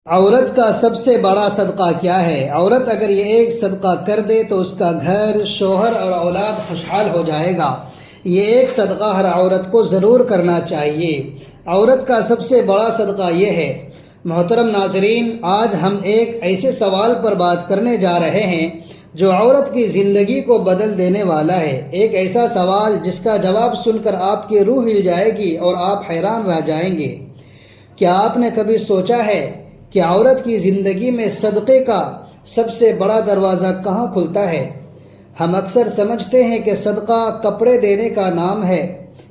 عورت کا سب سے بڑا صدقہ کیا ہے؟ عورت اگر یہ ایک صدقہ کر دے تو اس کا گھر، شوہر اور اولاد خوشحال ہو جائے گا۔ یہ ایک صدقہ ہر عورت کو ضرور کرنا چاہیے۔ عورت کا سب سے بڑا صدقہ یہ ہے۔ محترم ناظرین، آج ہم ایک ایسے سوال پر بات کرنے جا رہے ہیں جو عورت کی زندگی کو بدل دینے والا ہے۔ ایک ایسا سوال جس کا جواب سن کر آپ کی روح ہل جائے گی اور آپ حیران رہ جائیں گے۔ کیا آپ نے کبھی سوچا ہے کہ عورت کی زندگی میں صدقے کا سب سے بڑا دروازہ کہاں کھلتا ہے؟ ہم اکثر سمجھتے ہیں کہ صدقہ کپڑے دینے کا نام ہے،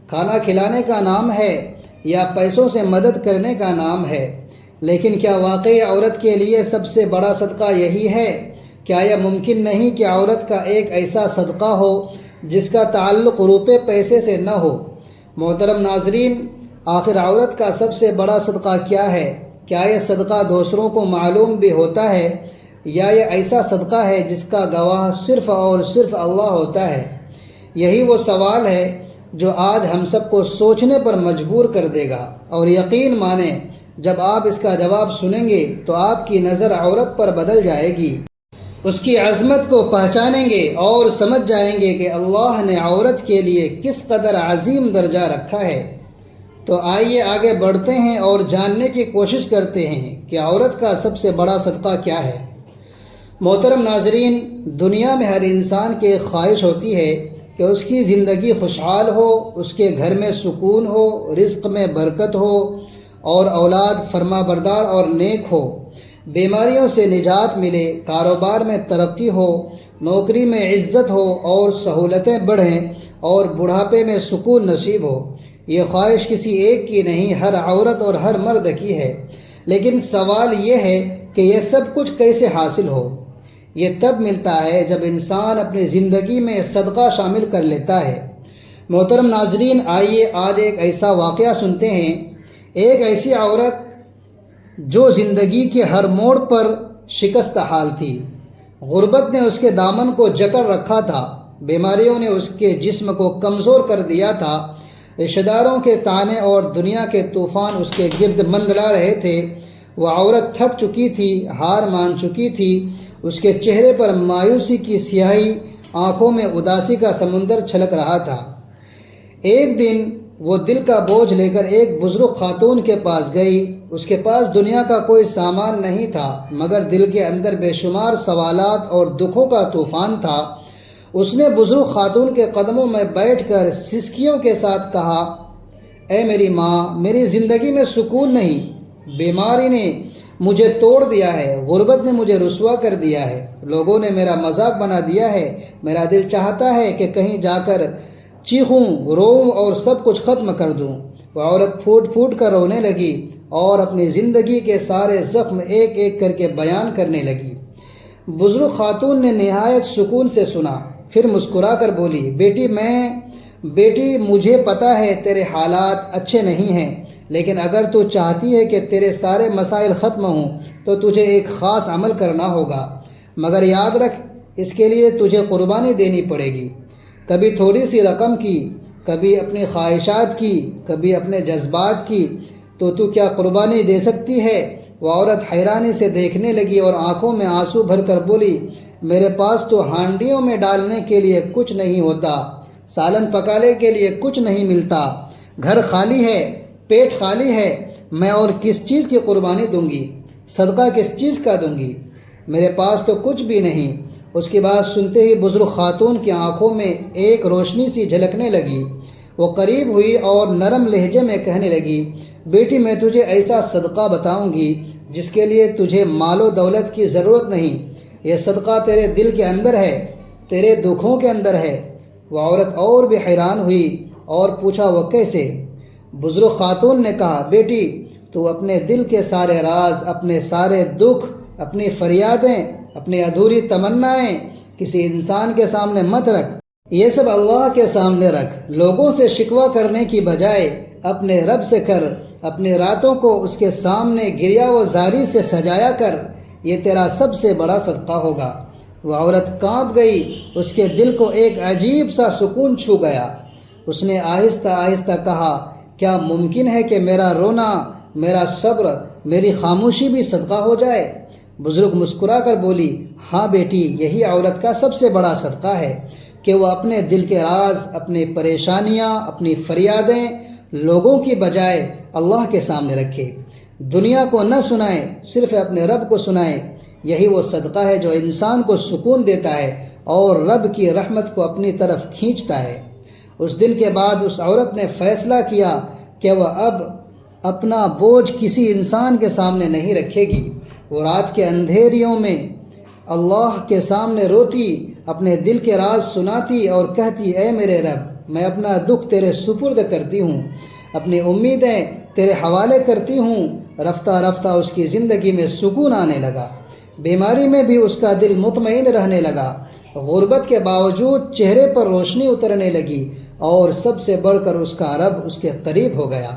کھانا کھلانے کا نام ہے یا پیسوں سے مدد کرنے کا نام ہے، لیکن کیا واقعی عورت کے لیے سب سے بڑا صدقہ یہی ہے؟ کیا یہ ممکن نہیں کہ عورت کا ایک ایسا صدقہ ہو جس کا تعلق روپے پیسے سے نہ ہو؟ محترم ناظرین، آخر عورت کا سب سے بڑا صدقہ کیا ہے؟ کیا یہ صدقہ دوسروں کو معلوم بھی ہوتا ہے یا یہ ایسا صدقہ ہے جس کا گواہ صرف اور صرف اللہ ہوتا ہے؟ یہی وہ سوال ہے جو آج ہم سب کو سوچنے پر مجبور کر دے گا، اور یقین مانیں جب آپ اس کا جواب سنیں گے تو آپ کی نظر عورت پر بدل جائے گی، اس کی عظمت کو پہچانیں گے اور سمجھ جائیں گے کہ اللہ نے عورت کے لیے کس قدر عظیم درجہ رکھا ہے۔ تو آئیے آگے بڑھتے ہیں اور جاننے کی کوشش کرتے ہیں کہ عورت کا سب سے بڑا صدقہ کیا ہے۔ محترم ناظرین، دنیا میں ہر انسان کی ایک خواہش ہوتی ہے کہ اس کی زندگی خوشحال ہو، اس کے گھر میں سکون ہو، رزق میں برکت ہو اور اولاد فرما بردار اور نیک ہو، بیماریوں سے نجات ملے، کاروبار میں ترقی ہو، نوکری میں عزت ہو اور سہولتیں بڑھیں اور بڑھاپے میں سکون نصیب ہو۔ یہ خواہش کسی ایک کی نہیں، ہر عورت اور ہر مرد کی ہے۔ لیکن سوال یہ ہے کہ یہ سب کچھ کیسے حاصل ہو؟ یہ تب ملتا ہے جب انسان اپنی زندگی میں صدقہ شامل کر لیتا ہے۔ محترم ناظرین، آئیے آج ایک ایسا واقعہ سنتے ہیں۔ ایک ایسی عورت جو زندگی کے ہر موڑ پر شکست حال تھی۔ غربت نے اس کے دامن کو جکڑ رکھا تھا، بیماریوں نے اس کے جسم کو کمزور کر دیا تھا، رشتہ داروں کے طعنے اور دنیا کے طوفان اس کے گرد منڈلا رہے تھے۔ وہ عورت تھک چکی تھی، ہار مان چکی تھی، اس کے چہرے پر مایوسی کی سیاہی، آنکھوں میں اداسی کا سمندر چھلک رہا تھا۔ ایک دن وہ دل کا بوجھ لے کر ایک بزرگ خاتون کے پاس گئی۔ اس کے پاس دنیا کا کوئی سامان نہیں تھا، مگر دل کے اندر بے شمار سوالات اور دکھوں کا طوفان تھا۔ اس نے بزرگ خاتون کے قدموں میں بیٹھ کر سسکیوں کے ساتھ کہا، اے میری ماں، میری زندگی میں سکون نہیں، بیماری نے مجھے توڑ دیا ہے، غربت نے مجھے رسوا کر دیا ہے، لوگوں نے میرا مذاق بنا دیا ہے، میرا دل چاہتا ہے کہ کہیں جا کر چیخوں، روؤں اور سب کچھ ختم کر دوں۔ وہ عورت پھوٹ پھوٹ کر رونے لگی اور اپنی زندگی کے سارے زخم ایک ایک کر کے بیان کرنے لگی۔ بزرگ خاتون نے نہایت سکون سے سنا، پھر مسکرا کر بولی، بیٹی مجھے پتہ ہے تیرے حالات اچھے نہیں ہیں، لیکن اگر تو چاہتی ہے کہ تیرے سارے مسائل ختم ہوں تو تجھے ایک خاص عمل کرنا ہوگا، مگر یاد رکھ اس کے لیے تجھے قربانی دینی پڑے گی۔ کبھی تھوڑی سی رقم کی، کبھی اپنی خواہشات کی، کبھی اپنے جذبات کی، تو کیا قربانی دے سکتی ہے؟ وہ عورت حیرانی سے دیکھنے لگی اور آنکھوں میں آنسو بھر کر بولی، میرے پاس تو ہانڈیوں میں ڈالنے کے لیے کچھ نہیں ہوتا، سالن پکانے کے لیے کچھ نہیں ملتا، گھر خالی ہے، پیٹ خالی ہے، میں اور کس چیز کی قربانی دوں گی؟ صدقہ کس چیز کا دوں گی؟ میرے پاس تو کچھ بھی نہیں۔ اس کی بات سنتے ہی بزرگ خاتون کی آنکھوں میں ایک روشنی سی جھلکنے لگی۔ وہ قریب ہوئی اور نرم لہجے میں کہنے لگی، بیٹی میں تجھے ایسا صدقہ بتاؤں گی جس کے لیے تجھے مال و دولت کی ضرورت نہیں، یہ صدقہ تیرے دل کے اندر ہے، تیرے دکھوں کے اندر ہے۔ وہ عورت اور بھی حیران ہوئی اور پوچھا، وہ کیسے؟ بزرگ خاتون نے کہا، بیٹی تو اپنے دل کے سارے راز، اپنے سارے دکھ، اپنی فریادیں، اپنی ادھوری تمنائیں کسی انسان کے سامنے مت رکھ، یہ سب اللہ کے سامنے رکھ۔ لوگوں سے شکوہ کرنے کی بجائے اپنے رب سے کر، اپنی راتوں کو اس کے سامنے گریا و زاری سے سجایا کر، یہ تیرا سب سے بڑا صدقہ ہوگا۔ وہ عورت کانپ گئی، اس کے دل کو ایک عجیب سا سکون چھو گیا۔ اس نے آہستہ آہستہ کہا، کیا ممکن ہے کہ میرا رونا، میرا صبر میری خاموشی بھی صدقہ ہو جائے؟ بزرگ مسکرا کر بولی، ہاں بیٹی، یہی عورت کا سب سے بڑا صدقہ ہے کہ وہ اپنے دل کے راز، اپنی پریشانیاں، اپنی فریادیں لوگوں کی بجائے اللہ کے سامنے رکھے، دنیا کو نہ سنائے، صرف اپنے رب کو سنائے۔ یہی وہ صدقہ ہے جو انسان کو سکون دیتا ہے اور رب کی رحمت کو اپنی طرف کھینچتا ہے۔ اس دن کے بعد اس عورت نے فیصلہ کیا کہ وہ اب اپنا بوجھ کسی انسان کے سامنے نہیں رکھے گی۔ وہ رات کے اندھیریوں میں اللہ کے سامنے روتی، اپنے دل کے راز سناتی اور کہتی، اے میرے رب، میں اپنا دکھ تیرے سپرد کرتی ہوں، اپنی امیدیں تیرے حوالے کرتی ہوں۔ رفتہ رفتہ اس کی زندگی میں سکون آنے لگا، بیماری میں بھی اس کا دل مطمئن رہنے لگا، غربت کے باوجود چہرے پر روشنی اترنے لگی، اور سب سے بڑھ کر اس کا رب اس کے قریب ہو گیا۔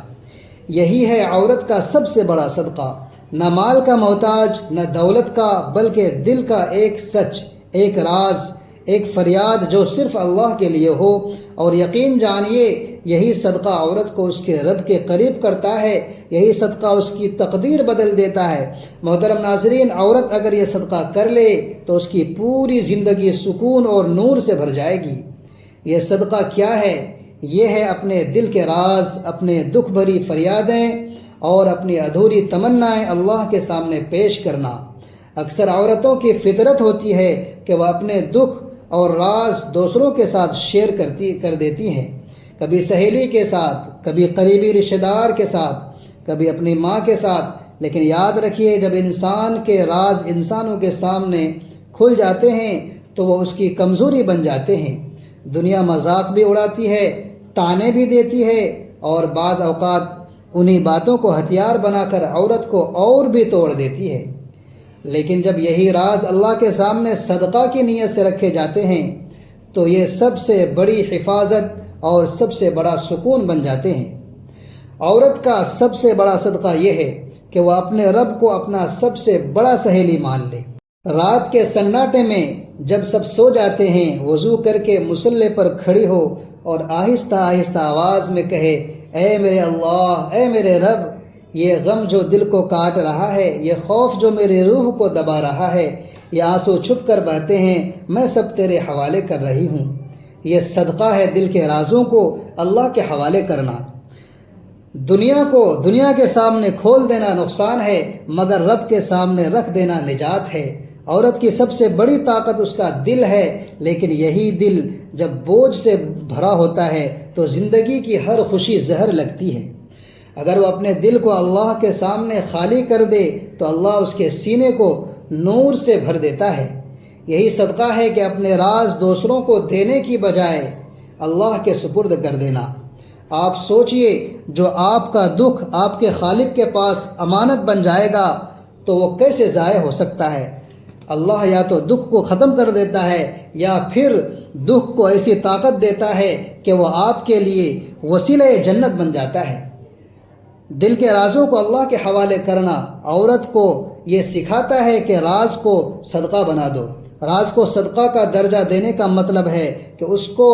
یہی ہے عورت کا سب سے بڑا صدقہ، نہ مال کا محتاج، نہ دولت کا، بلکہ دل کا ایک سچ، ایک راز، ایک فریاد جو صرف اللہ کے لیے ہو۔ اور یقین جانیے، یہی صدقہ عورت کو اس کے رب کے قریب کرتا ہے، یہی صدقہ اس کی تقدیر بدل دیتا ہے۔ محترم ناظرین، عورت اگر یہ صدقہ کر لے تو اس کی پوری زندگی سکون اور نور سے بھر جائے گی۔ یہ صدقہ کیا ہے؟ یہ ہے اپنے دل کے راز، اپنے دکھ بھری فریادیں اور اپنی ادھوری تمنائیں اللہ کے سامنے پیش کرنا۔ اکثر عورتوں کی فطرت ہوتی ہے کہ وہ اپنے دکھ اور راز دوسروں کے ساتھ شیئر کر دیتی ہیں، کبھی سہیلی کے ساتھ، کبھی قریبی رشتہ دار کے ساتھ، کبھی اپنی ماں کے ساتھ۔ لیکن یاد رکھیے، جب انسان کے راز انسانوں کے سامنے کھل جاتے ہیں تو وہ اس کی کمزوری بن جاتے ہیں۔ دنیا مذاق بھی اڑاتی ہے، تانے بھی دیتی ہے، اور بعض اوقات انہی باتوں کو ہتھیار بنا کر عورت کو اور بھی توڑ دیتی ہے۔ لیکن جب یہی راز اللہ کے سامنے صدقہ کی نیت سے رکھے جاتے ہیں تو یہ سب سے بڑی حفاظت اور سب سے بڑا سکون بن جاتے ہیں۔ عورت کا سب سے بڑا صدقہ یہ ہے کہ وہ اپنے رب کو اپنا سب سے بڑا سہیلی مان لے۔ رات کے سناٹے میں جب سب سو جاتے ہیں، وضو کر کے مصلی پر کھڑی ہو اور آہستہ آہستہ آواز میں کہے، اے میرے اللہ، اے میرے رب، یہ غم جو دل کو کاٹ رہا ہے، یہ خوف جو میری روح کو دبا رہا ہے، یہ آنسو چھپ کر بہتے ہیں، میں سب تیرے حوالے کر رہی ہوں۔ یہ صدقہ ہے دل کے رازوں کو اللہ کے حوالے کرنا۔ دنیا کے سامنے کھول دینا نقصان ہے، مگر رب کے سامنے رکھ دینا نجات ہے۔ عورت کی سب سے بڑی طاقت اس کا دل ہے، لیکن یہی دل جب بوجھ سے بھرا ہوتا ہے تو زندگی کی ہر خوشی زہر لگتی ہے۔ اگر وہ اپنے دل کو اللہ کے سامنے خالی کر دے تو اللہ اس کے سینے کو نور سے بھر دیتا ہے۔ یہی صدقہ ہے کہ اپنے راز دوسروں کو دینے کی بجائے اللہ کے سپرد کر دینا۔ آپ سوچئے، جو آپ کا دکھ آپ کے خالق کے پاس امانت بن جائے گا تو وہ کیسے ضائع ہو سکتا ہے؟ اللہ یا تو دکھ کو ختم کر دیتا ہے یا پھر دکھ کو ایسی طاقت دیتا ہے کہ وہ آپ کے لیے وسیلہ جنت بن جاتا ہے۔ دل کے رازوں کو اللہ کے حوالے کرنا عورت کو یہ سکھاتا ہے کہ راز کو صدقہ بنا دو۔ راز کو صدقہ کا درجہ دینے کا مطلب ہے کہ اس کو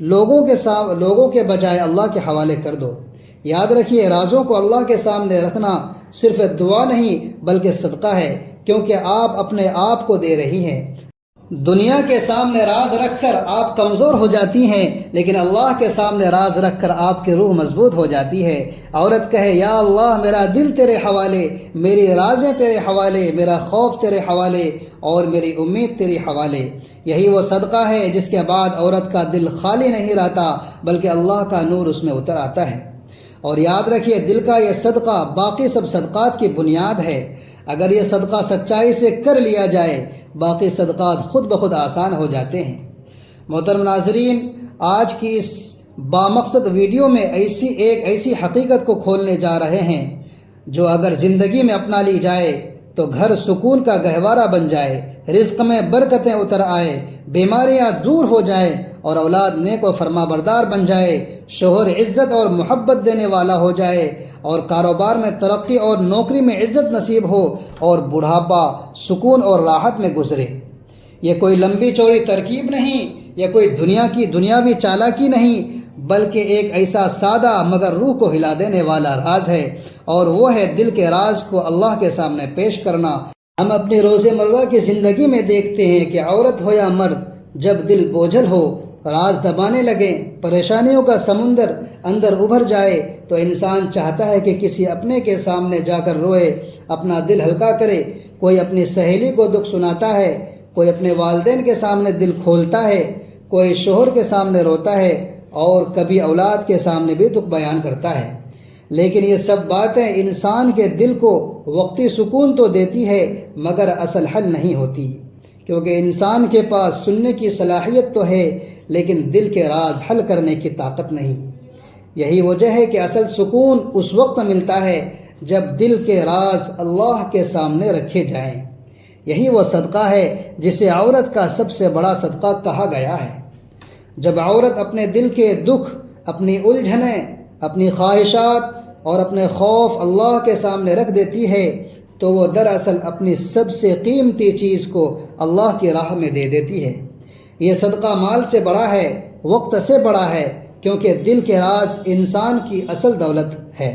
لوگوں کے بجائے اللہ کے حوالے کر دو۔ یاد رکھیے، رازوں کو اللہ کے سامنے رکھنا صرف دعا نہیں بلکہ صدقہ ہے، کیونکہ آپ اپنے آپ کو دے رہی ہیں۔ دنیا کے سامنے راز رکھ کر آپ کمزور ہو جاتی ہیں، لیکن اللہ کے سامنے راز رکھ کر آپ کی روح مضبوط ہو جاتی ہے۔ عورت کہے، یا اللہ، میرا دل تیرے حوالے، میری رازیں تیرے حوالے، میرا خوف تیرے حوالے اور میری امید تیرے حوالے۔ یہی وہ صدقہ ہے جس کے بعد عورت کا دل خالی نہیں رہتا بلکہ اللہ کا نور اس میں اتر آتا ہے۔ اور یاد رکھیے، دل کا یہ صدقہ باقی سب صدقات کی بنیاد ہے۔ اگر یہ صدقہ سچائی سے کر لیا جائے، باقی صدقات خود بخود آسان ہو جاتے ہیں۔ محترم ناظرین، آج کی اس بامقصد ویڈیو میں ایسی حقیقت کو کھولنے جا رہے ہیں جو اگر زندگی میں اپنا لی جائے تو گھر سکون کا گہوارہ بن جائے، رزق میں برکتیں اتر آئے، بیماریاں دور ہو جائیں اور اولاد نیک و فرما بردار بن جائے، شوہر عزت اور محبت دینے والا ہو جائے، اور کاروبار میں ترقی اور نوکری میں عزت نصیب ہو، اور بڑھاپا سکون اور راحت میں گزرے۔ یہ کوئی لمبی چوڑی ترکیب نہیں، یہ کوئی دنیاوی چالاکی نہیں، بلکہ ایک ایسا سادہ مگر روح کو ہلا دینے والا راز ہے۔ اور وہ ہے دل کے راز کو اللہ کے سامنے پیش کرنا۔ ہم اپنی روزمرہ کی زندگی میں دیکھتے ہیں کہ عورت ہو یا مرد، جب دل بوجھل ہو، راز دبانے لگیں، پریشانیوں کا سمندر اندر ابھر جائے، تو انسان چاہتا ہے کہ کسی اپنے کے سامنے جا کر روئے، اپنا دل ہلکا کرے۔ کوئی اپنی سہیلی کو دکھ سناتا ہے، کوئی اپنے والدین کے سامنے دل کھولتا ہے، کوئی شوہر کے سامنے روتا ہے، اور کبھی اولاد کے سامنے بھی دکھ بیان کرتا ہے۔ لیکن یہ سب باتیں انسان کے دل کو وقتی سکون تو دیتی ہے، مگر اصل حل نہیں ہوتی، کیونکہ انسان کے پاس سننے کی صلاحیت تو ہے، لیکن دل کے راز حل کرنے کی طاقت نہیں۔ یہی وجہ ہے کہ اصل سکون اس وقت ملتا ہے جب دل کے راز اللہ کے سامنے رکھے جائیں۔ یہی وہ صدقہ ہے جسے عورت کا سب سے بڑا صدقہ کہا گیا ہے۔ جب عورت اپنے دل کے دکھ، اپنی الجھنیں، اپنی خواہشات اور اپنے خوف اللہ کے سامنے رکھ دیتی ہے، تو وہ دراصل اپنی سب سے قیمتی چیز کو اللہ کی راہ میں دے دیتی ہے۔ یہ صدقہ مال سے بڑا ہے، وقت سے بڑا ہے، کیونکہ دل کے راز انسان کی اصل دولت ہے۔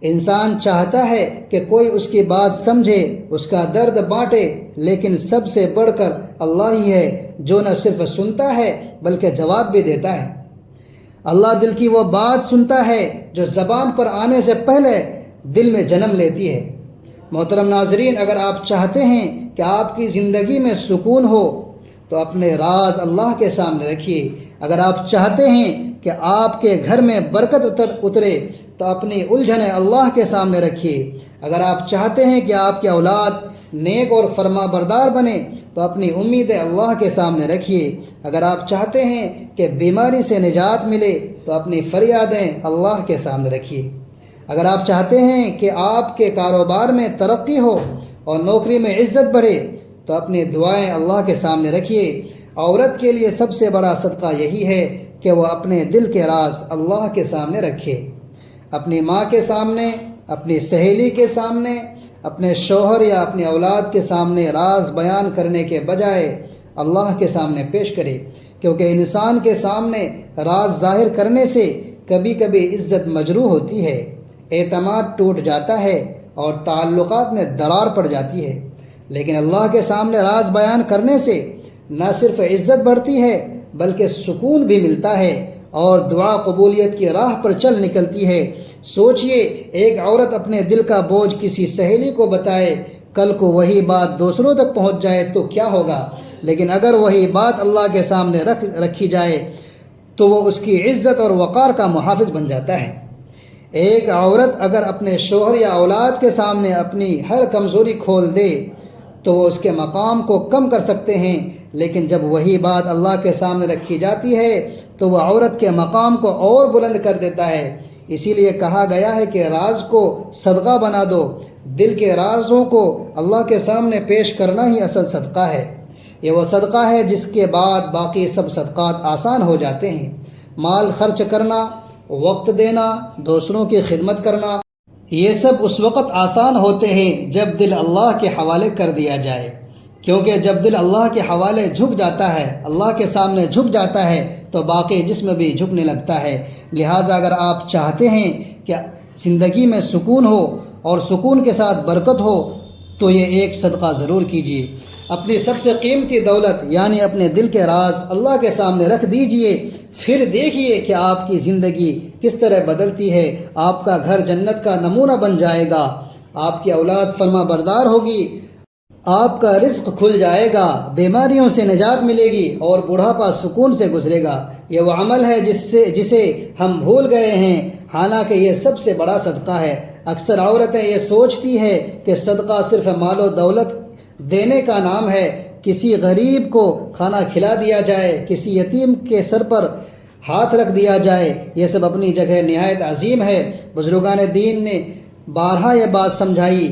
انسان چاہتا ہے کہ کوئی اس کی بات سمجھے، اس کا درد بانٹے، لیکن سب سے بڑھ کر اللہ ہی ہے جو نہ صرف سنتا ہے بلکہ جواب بھی دیتا ہے۔ اللہ دل کی وہ بات سنتا ہے جو زبان پر آنے سے پہلے دل میں جنم لیتی ہے۔ محترم ناظرین، اگر آپ چاہتے ہیں کہ آپ کی زندگی میں سکون ہو تو اپنے راز اللہ کے سامنے رکھیے۔ اگر آپ چاہتے ہیں کہ آپ کے گھر میں برکت اترے تو اپنی الجھنیں اللہ کے سامنے رکھیے۔ اگر آپ چاہتے ہیں کہ آپ کی اولاد نیک اور فرما بردار بنے تو اپنی امیدیں اللہ کے سامنے رکھیے۔ اگر آپ چاہتے ہیں کہ بیماری سے نجات ملے تو اپنی فریادیں اللہ کے سامنے رکھیے۔ اگر آپ چاہتے ہیں کہ آپ کے کاروبار میں ترقی ہو اور نوکری میں عزت بڑھے تو اپنی دعائیں اللہ کے سامنے رکھیے۔ عورت کے لیے سب سے بڑا صدقہ یہی ہے کہ وہ اپنے دل کے راز اللہ کے سامنے رکھے۔ اپنی ماں کے سامنے، اپنی سہیلی کے سامنے، اپنے شوہر یا اپنی اولاد کے سامنے راز بیان کرنے کے بجائے اللہ کے سامنے پیش کرے، کیونکہ انسان کے سامنے راز ظاہر کرنے سے کبھی کبھی عزت مجروح ہوتی ہے، اعتماد ٹوٹ جاتا ہے اور تعلقات میں درار پڑ جاتی ہے۔ لیکن اللہ کے سامنے راز بیان کرنے سے نہ صرف عزت بڑھتی ہے بلکہ سکون بھی ملتا ہے اور دعا قبولیت کی راہ پر چل نکلتی ہے۔ سوچئے، ایک عورت اپنے دل کا بوجھ کسی سہیلی کو بتائے، کل کو وہی بات دوسروں تک پہنچ جائے تو کیا ہوگا؟ لیکن اگر وہی بات اللہ کے سامنے رکھی جائے تو وہ اس کی عزت اور وقار کا محافظ بن جاتا ہے۔ ایک عورت اگر اپنے شوہر یا اولاد کے سامنے اپنی ہر کمزوری کھول دے تو وہ اس کے مقام کو کم کر سکتے ہیں، لیکن جب وہی بات اللہ کے سامنے رکھی جاتی ہے تو وہ عورت کے مقام کو اور بلند کر دیتا ہے۔ اسی لیے کہا گیا ہے کہ راز کو صدقہ بنا دو۔ دل کے رازوں کو اللہ کے سامنے پیش کرنا ہی اصل صدقہ ہے۔ یہ وہ صدقہ ہے جس کے بعد باقی سب صدقات آسان ہو جاتے ہیں۔ مال خرچ کرنا، وقت دینا، دوسروں کی خدمت کرنا، یہ سب اس وقت آسان ہوتے ہیں جب دل اللہ کے حوالے کر دیا جائے، کیونکہ جب دل اللہ کے حوالے جھک جاتا ہے، اللہ کے سامنے جھک جاتا ہے تو باقی جسم بھی جھکنے لگتا ہے۔ لہٰذا اگر آپ چاہتے ہیں کہ زندگی میں سکون ہو اور سکون کے ساتھ برکت ہو تو یہ ایک صدقہ ضرور کیجیے۔ اپنی سب سے قیمتی دولت یعنی اپنے دل کے راز اللہ کے سامنے رکھ دیجئے، پھر دیکھیے کہ آپ کی زندگی کس طرح بدلتی ہے۔ آپ کا گھر جنت کا نمونہ بن جائے گا، آپ کی اولاد فرما بردار ہوگی، آپ کا رزق کھل جائے گا، بیماریوں سے نجات ملے گی اور بڑھاپا سکون سے گزرے گا۔ یہ وہ عمل ہے جسے ہم بھول گئے ہیں، حالانکہ یہ سب سے بڑا صدقہ ہے۔ اکثر عورتیں یہ سوچتی ہے کہ صدقہ صرف مال و دولت دینے کا نام ہے، کسی غریب کو کھانا کھلا دیا جائے، کسی یتیم کے سر پر ہاتھ رکھ دیا جائے۔ یہ سب اپنی جگہ نہایت عظیم ہے۔ بزرگان دین نے بارہا یہ بات سمجھائی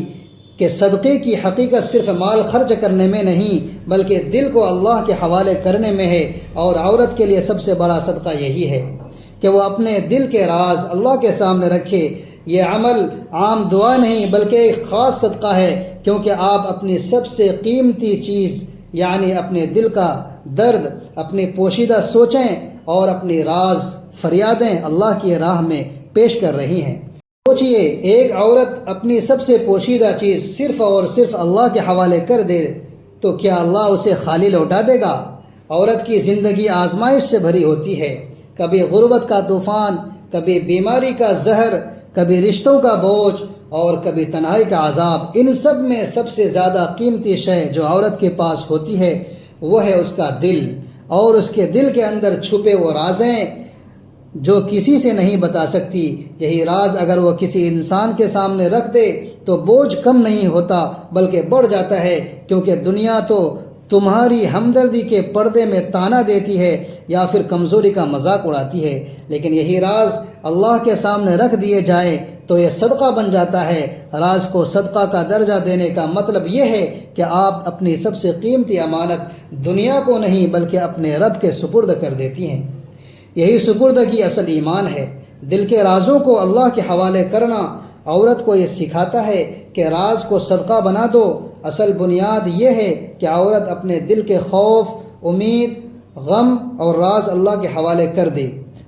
کہ صدقے کی حقیقت صرف مال خرچ کرنے میں نہیں بلکہ دل کو اللہ کے حوالے کرنے میں ہے، اور عورت کے لیے سب سے بڑا صدقہ یہی ہے کہ وہ اپنے دل کے راز اللہ کے سامنے رکھے۔ یہ عمل عام دعا نہیں بلکہ ایک خاص صدقہ ہے، کیونکہ آپ اپنی سب سے قیمتی چیز یعنی اپنے دل کا درد، اپنی پوشیدہ سوچیں اور اپنی راز فریادیں اللہ کی راہ میں پیش کر رہی ہیں۔ سوچئے ایک عورت اپنی سب سے پوشیدہ چیز صرف اور صرف اللہ کے حوالے کر دے تو کیا اللہ اسے خالی لوٹا دے گا؟ عورت کی زندگی آزمائش سے بھری ہوتی ہے، کبھی غربت کا طوفان، کبھی بیماری کا زہر، کبھی رشتوں کا بوجھ اور کبھی تنہائی کا عذاب۔ ان سب میں سب سے زیادہ قیمتی شے جو عورت کے پاس ہوتی ہے وہ ہے اس کا دل، اور اس کے دل کے اندر چھپے وہ رازیں جو کسی سے نہیں بتا سکتی۔ یہی راز اگر وہ کسی انسان کے سامنے رکھ دے تو بوجھ کم نہیں ہوتا بلکہ بڑھ جاتا ہے، کیونکہ دنیا تو تمہاری ہمدردی کے پردے میں تانا دیتی ہے یا پھر کمزوری کا مذاق اڑاتی ہے، لیکن یہی راز اللہ کے سامنے رکھ دیے جائے تو یہ صدقہ بن جاتا ہے۔ راز کو صدقہ کا درجہ دینے کا مطلب یہ ہے کہ آپ اپنی سب سے قیمتی امانت دنیا کو نہیں بلکہ اپنے رب کے سپرد کر دیتی ہیں۔ یہی سپردگی اصل ایمان ہے۔ دل کے رازوں کو اللہ کے حوالے کرنا عورت کو یہ سکھاتا ہے کہ راز کو صدقہ بنا دو۔ اصل بنیاد یہ ہے کہ عورت اپنے دل کے خوف، امید، غم اور راز اللہ کے حوالے کر دے۔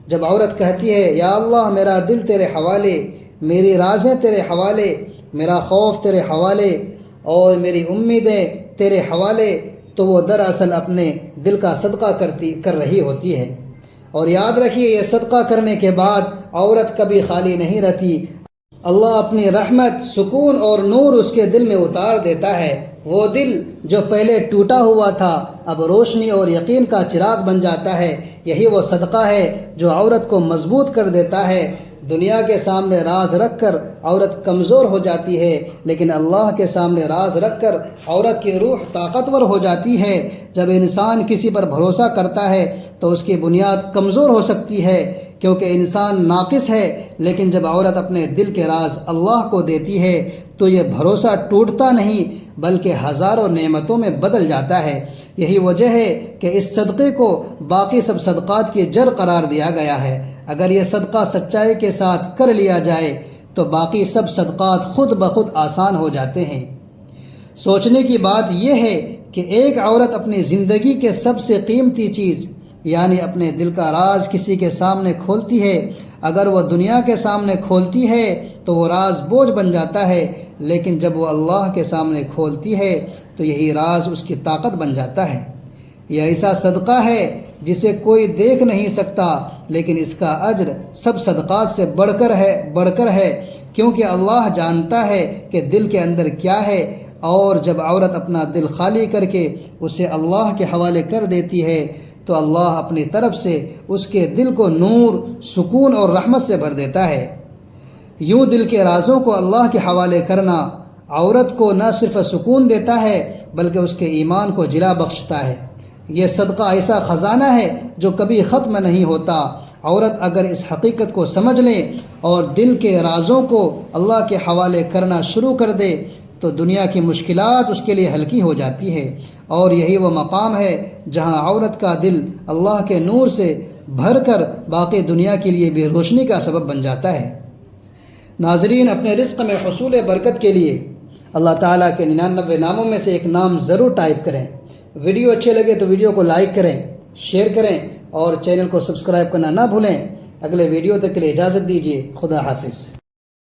جب عورت کہتی ہے یا اللہ میرا دل تیرے حوالے، میری رازیں تیرے حوالے، میرا خوف تیرے حوالے اور میری امیدیں تیرے حوالے، تو وہ دراصل اپنے دل کا صدقہ کر رہی ہوتی ہے۔ اور یاد رکھیے یہ صدقہ کرنے کے بعد عورت کبھی خالی نہیں رہتی۔ اللہ اپنی رحمت، سکون اور نور اس کے دل میں اتار دیتا ہے۔ وہ دل جو پہلے ٹوٹا ہوا تھا اب روشنی اور یقین کا چراغ بن جاتا ہے۔ یہی وہ صدقہ ہے جو عورت کو مضبوط کر دیتا ہے۔ دنیا کے سامنے راز رکھ کر عورت کمزور ہو جاتی ہے، لیکن اللہ کے سامنے راز رکھ کر عورت کی روح طاقتور ہو جاتی ہے۔ جب انسان کسی پر بھروسہ کرتا ہے تو اس کی بنیاد کمزور ہو سکتی ہے کیونکہ انسان ناقص ہے، لیکن جب عورت اپنے دل کے راز اللہ کو دیتی ہے تو یہ بھروسہ ٹوٹتا نہیں بلکہ ہزاروں نعمتوں میں بدل جاتا ہے۔ یہی وجہ ہے کہ اس صدقے کو باقی سب صدقات کی جڑ قرار دیا گیا ہے۔ اگر یہ صدقہ سچائی کے ساتھ کر لیا جائے تو باقی سب صدقات خود بخود آسان ہو جاتے ہیں۔ سوچنے کی بات یہ ہے کہ ایک عورت اپنی زندگی کے سب سے قیمتی چیز یعنی اپنے دل کا راز کسی کے سامنے کھولتی ہے۔ اگر وہ دنیا کے سامنے کھولتی ہے تو وہ راز بوجھ بن جاتا ہے، لیکن جب وہ اللہ کے سامنے کھولتی ہے تو یہی راز اس کی طاقت بن جاتا ہے۔ یہ ایسا صدقہ ہے جسے کوئی دیکھ نہیں سکتا، لیکن اس کا اجر سب صدقات سے بڑھ کر ہے کیونکہ اللہ جانتا ہے کہ دل کے اندر کیا ہے، اور جب عورت اپنا دل خالی کر کے اسے اللہ کے حوالے کر دیتی ہے تو اللہ اپنی طرف سے اس کے دل کو نور، سکون اور رحمت سے بھر دیتا ہے۔ یوں دل کے رازوں کو اللہ کے حوالے کرنا عورت کو نہ صرف سکون دیتا ہے بلکہ اس کے ایمان کو جلا بخشتا ہے۔ یہ صدقہ ایسا خزانہ ہے جو کبھی ختم نہیں ہوتا۔ عورت اگر اس حقیقت کو سمجھ لے اور دل کے رازوں کو اللہ کے حوالے کرنا شروع کر دے تو دنیا کی مشکلات اس کے لیے ہلکی ہو جاتی ہے، اور یہی وہ مقام ہے جہاں عورت کا دل اللہ کے نور سے بھر کر باقی دنیا کے لیے بھی روشنی کا سبب بن جاتا ہے۔ ناظرین، اپنے رزق میں حصول برکت کے لیے اللہ تعالیٰ کے 99 ناموں میں سے ایک نام ضرور ٹائپ کریں۔ ویڈیو اچھے لگے تو ویڈیو کو لائک کریں، شیئر کریں اور چینل کو سبسکرائب کرنا نہ بھولیں۔ اگلے ویڈیو تک کے لیے اجازت دیجیے۔ خدا حافظ۔